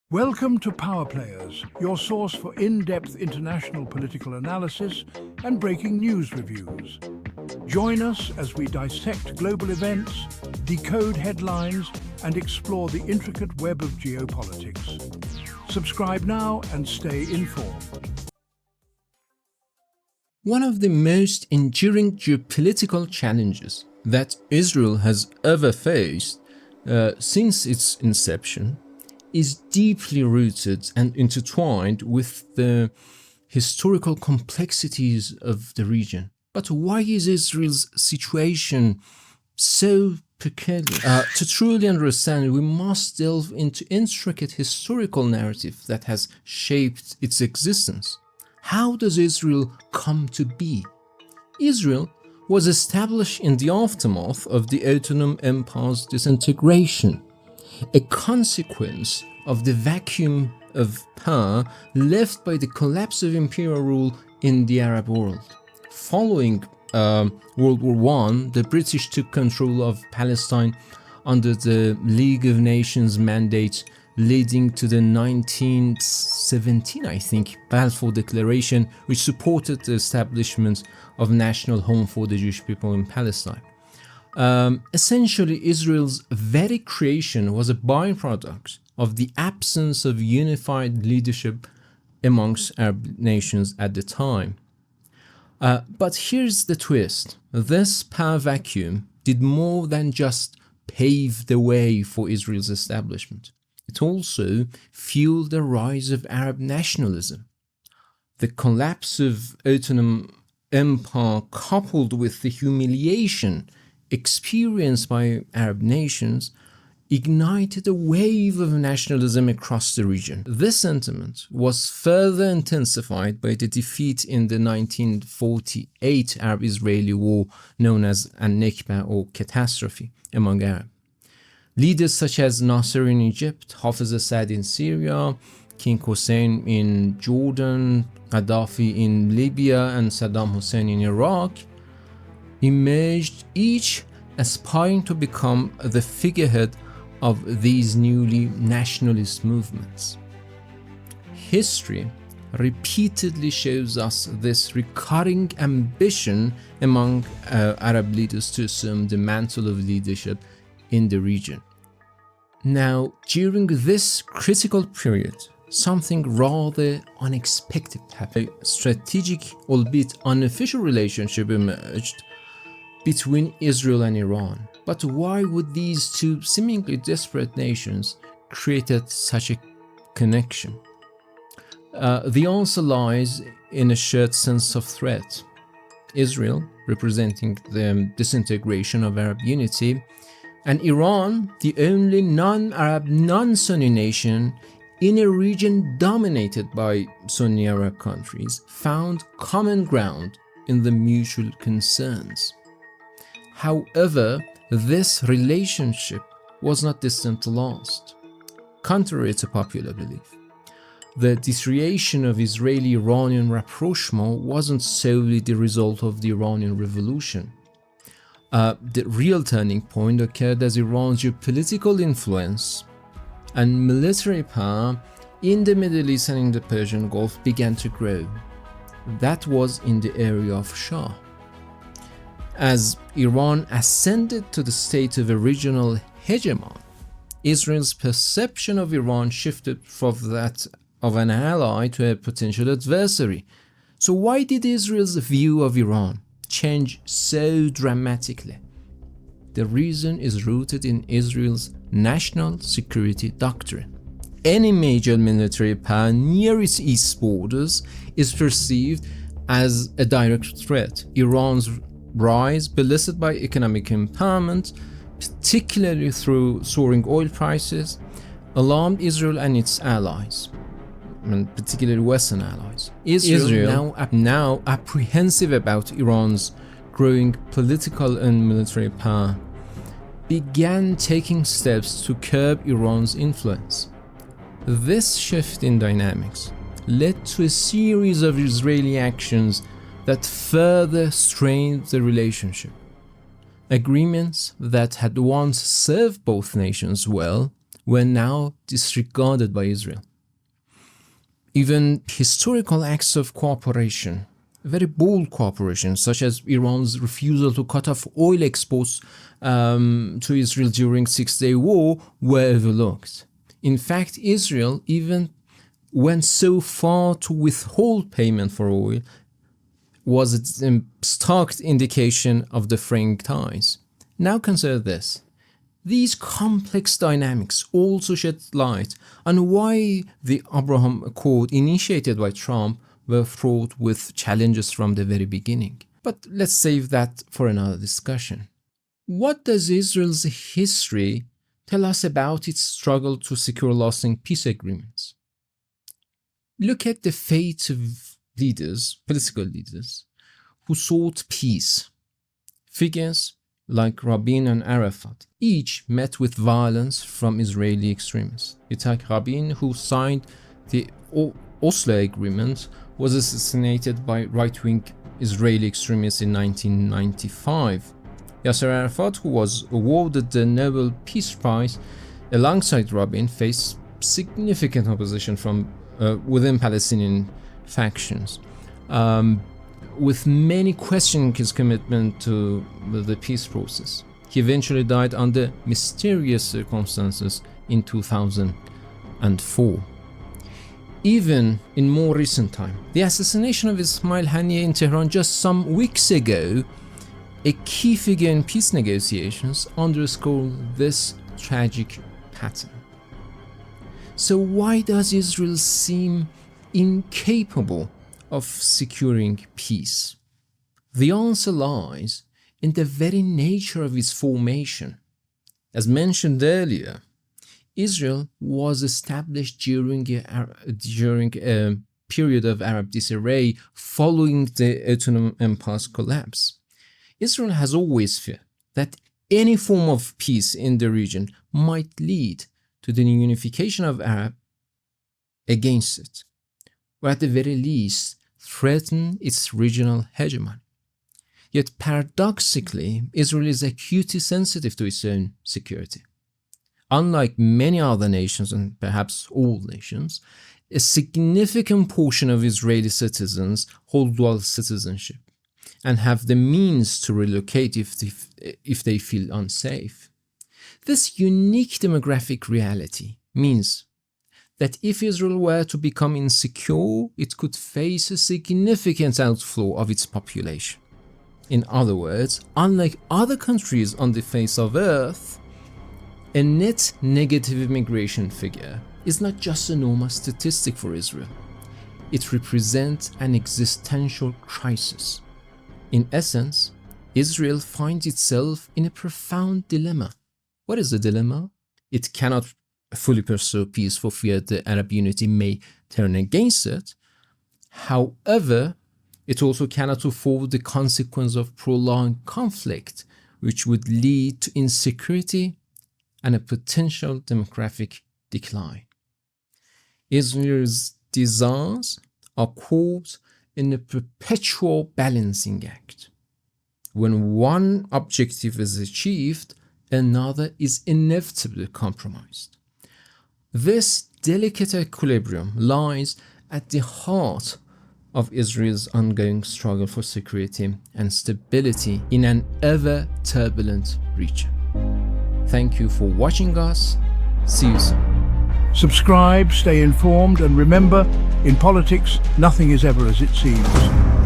Welcome to Power Players, your source for in-depth international political analysis and breaking news reviews. Join us as we dissect global events, decode headlines, and explore the intricate web of geopolitics. Subscribe now and stay informed. One of the most enduring geopolitical challenges that Israel has ever faced since its inception is deeply rooted and intertwined with the historical complexities of the region. But why is Israel's situation so peculiar? To truly understand it, we must delve into intricate historical narrative that has shaped its existence. How does Israel come to be? Israel was established in the aftermath of the Ottoman Empire's disintegration, a consequence of the vacuum of power left by the collapse of imperial rule in the Arab world. Following World War I, the British took control of Palestine under the League of Nations mandate, leading to the 1917, Balfour Declaration, which supported the establishment of national home for the Jewish people in Palestine. Essentially, Israel's very creation was a byproduct of the absence of unified leadership amongst Arab nations at the time. But here's the twist. This power vacuum did more than just pave the way for Israel's establishment. It also fueled the rise of Arab nationalism. The collapse of Ottoman Empire, coupled with the humiliation experienced by Arab nations, ignited a wave of nationalism across the region. This sentiment was further intensified by the defeat in the 1948 Arab-Israeli War, known as an Nakba or catastrophe among Arabs. Leaders such as Nasser in Egypt, Hafez Assad in Syria, King Hussein in Jordan, Gaddafi in Libya, and Saddam Hussein in Iraq emerged, each aspiring to become the figurehead of these newly nationalist movements. History repeatedly shows us this recurring ambition among Arab leaders to assume the mantle of leadership in the region. Now, during this critical period, something rather unexpected happened. A strategic, albeit unofficial relationship emerged between Israel and Iran. But why would these two seemingly disparate nations create such a connection? The answer lies in a shared sense of threat. Israel, representing the disintegration of Arab unity, and Iran, the only non-Arab, non-Sunni nation in a region dominated by Sunni Arab countries, found common ground in the mutual concerns. However, this relationship was not destined to last. Contrary to popular belief, the deterioration of Israeli-Iranian rapprochement wasn't solely the result of the Iranian Revolution. The real turning point occurred as Iran's geopolitical influence and military power in the Middle East and in the Persian Gulf began to grow. That was in the area of Shah. As Iran ascended to the state of a regional hegemon, Israel's perception of Iran shifted from that of an ally to a potential adversary. So why did Israel's view of Iran change so dramatically? The reason is rooted in Israel's national security doctrine. Any major military power near its east borders is perceived as a direct threat. Iran's rise, bolstered by economic empowerment, particularly through soaring oil prices, alarmed Israel and its allies, and particularly Western allies. Israel, now apprehensive about Iran's growing political and military power, began taking steps to curb Iran's influence. This shift in dynamics led to a series of Israeli actions that further strained the relationship. Agreements that had once served both nations well were now disregarded by Israel. Even historical acts of cooperation, very bold cooperation, such as Iran's refusal to cut off oil exports to Israel during the Six-Day War, were overlooked. In fact, Israel even went so far to withhold payment for oil, was a stark indication of the fraying ties. Now consider this. These complex dynamics also shed light on why the Abraham Accord initiated by Trump were fraught with challenges from the very beginning. But let's save that for another discussion. What does Israel's history tell us about its struggle to secure lasting peace agreements? Look at the fate of leaders, political leaders, who sought peace. Figures like Rabin and Arafat each met with violence from Israeli extremists. Yitzhak Rabin, who signed the Oslo Agreement, was assassinated by right-wing Israeli extremists in 1995. Yasser Arafat, who was awarded the Nobel Peace Prize alongside Rabin, faced significant opposition from within Palestinian factions, with many questioning his commitment to the peace process. He eventually died under mysterious circumstances in 2004. Even in more recent time, the assassination of Ismail Haniyeh in Tehran just some weeks ago, a key figure in peace negotiations, underscored this tragic pattern. So why does Israel seem incapable of securing peace? The answer lies in the very nature of its formation. As mentioned earlier, Israel was established during a period of Arab disarray following the Ottoman Empire's collapse. Israel has always feared that any form of peace in the region might lead to the unification of Arab against it, or at the very least threaten its regional hegemony. Yet paradoxically, Israel is acutely sensitive to its own security. Unlike many other nations, and perhaps all nations, a significant portion of Israeli citizens hold dual citizenship and have the means to relocate if they feel unsafe. This unique demographic reality means that if Israel were to become insecure, it could face a significant outflow of its population. In other words, unlike other countries on the face of Earth, a net negative immigration figure is not just a normal statistic for Israel. It represents an existential crisis. In essence, Israel finds itself in a profound dilemma. What is the dilemma? It cannot fully pursue peace for fear the Arab unity may turn against it. However, it also cannot afford the consequence of prolonged conflict, which would lead to insecurity and a potential demographic decline. Israel's desires are caught in a perpetual balancing act. When one objective is achieved, another is inevitably compromised. This delicate equilibrium lies at the heart of Israel's ongoing struggle for security and stability in an ever-turbulent region. Thank you for watching us. See you soon. Subscribe, stay informed, and remember, in politics, nothing is ever as it seems.